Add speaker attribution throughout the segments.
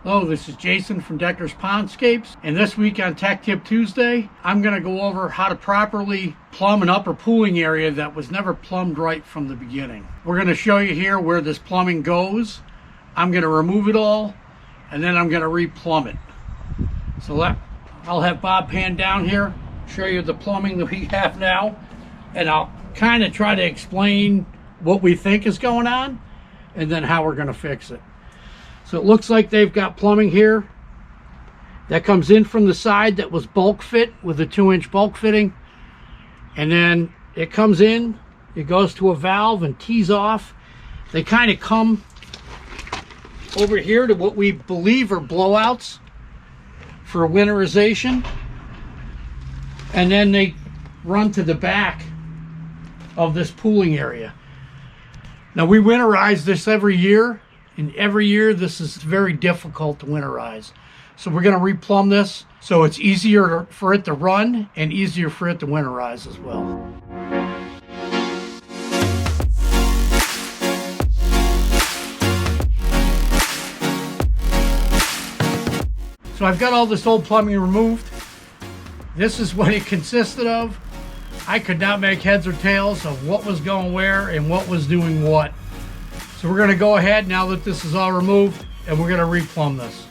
Speaker 1: Hello, this is Jason from Decker's Pondscapes, and this week on Tech Tip Tuesday, I'm going to go over how to properly plumb an upper pooling area that was never plumbed right from the beginning. We're going to show you here where this plumbing goes. I'm going to remove it all, and then I'm going to re-plumb it. So I'll have Bob pan down here, show you the plumbing that we have now, and I'll kind of try to explain what we think is going on, and then how we're going to fix it. So it looks like they've got plumbing here that comes in from the side that was bulk fit with a 2-inch bulk fitting, and then it comes in, it goes to a valve and tees off. They kind of come over here to what we believe are blowouts for winterization, and then they run to the back of this pooling area. Now we winterize this every year, and every year this is very difficult to winterize. So we're going to replumb this so it's easier for it to run and easier for it to winterize as well. So I've got all this old plumbing removed. This is what it consisted of. I could not make heads or tails of what was going where and what was doing what. So we're going to go ahead now that this is all removed, and we're going to replumb this.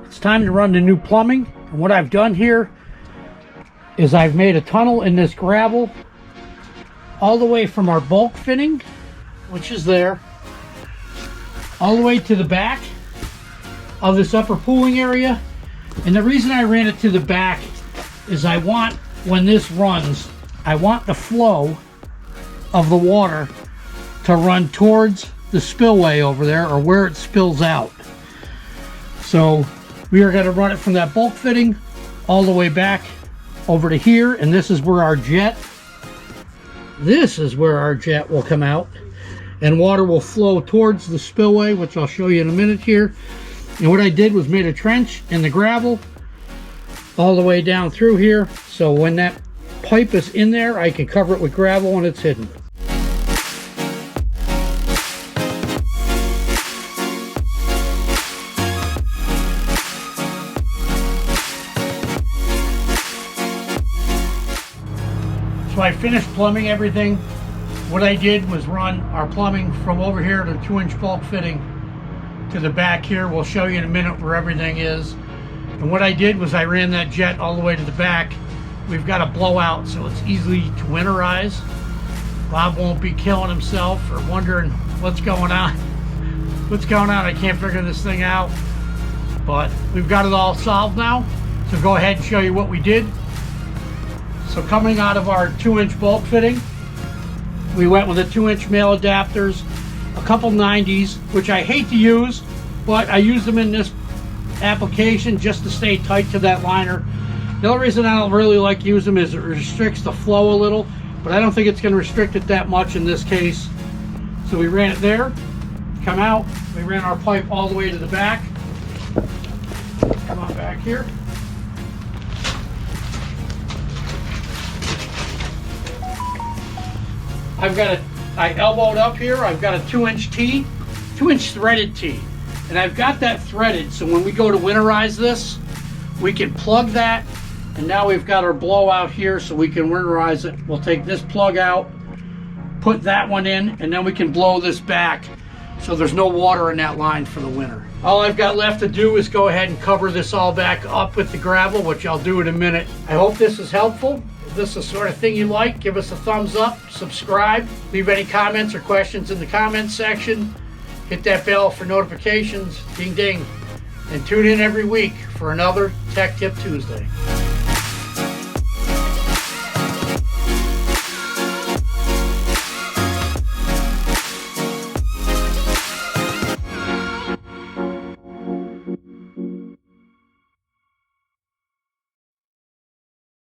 Speaker 1: It's time to run the new plumbing, and what I've done here is I've made a tunnel in this gravel all the way from our bulk fitting, which is there, all the way to the back of this upper pooling area. And the reason I ran it to the back is I want, when this runs, I want the flow of the water to run towards the spillway over there, or where it spills out. So we are going to run it from that bulk fitting all the way back over to here, and this is where our jet will come out, and water will flow towards the spillway, which I'll show you in a minute here. And what I did was made a trench in the gravel all the way down through here, so when that pipe is in there, I can cover it with gravel and it's hidden. So I finished plumbing everything. What I did was run our plumbing from over here to 2-inch bulk fitting to the back here. We'll show you in a minute where everything is. And what I did was I ran that jet all the way to the back. We've got a blowout, so it's easy to winterize. Bob won't be killing himself or wondering what's going on. What's going on? I can't figure this thing out. But we've got it all solved now. So go ahead and show you what we did. So coming out of our 2-inch bulk fitting, we went with the 2-inch male adapters, a couple 90s, which I hate to use, but I use them in this application just to stay tight to that liner. The only reason I don't really like use them is it restricts the flow a little, but I don't think it's going to restrict it that much in this case. So we ran it there, come out, we ran our pipe all the way to the back. Come on back here. I elbowed up here, I've got a 2-inch tee, 2-inch threaded tee. And I've got that threaded, so when we go to winterize this, we can plug that, and now we've got our blowout here so we can winterize it. We'll take this plug out, put that one in, and then we can blow this back so there's no water in that line for the winter. All I've got left to do is go ahead and cover this all back up with the gravel, which I'll do in a minute. I hope this is helpful. If this is the sort of thing you like, give us a thumbs up, subscribe, leave any comments or questions in the comments section. Hit that bell for notifications, ding ding, and tune in every week for another Tech Tip Tuesday.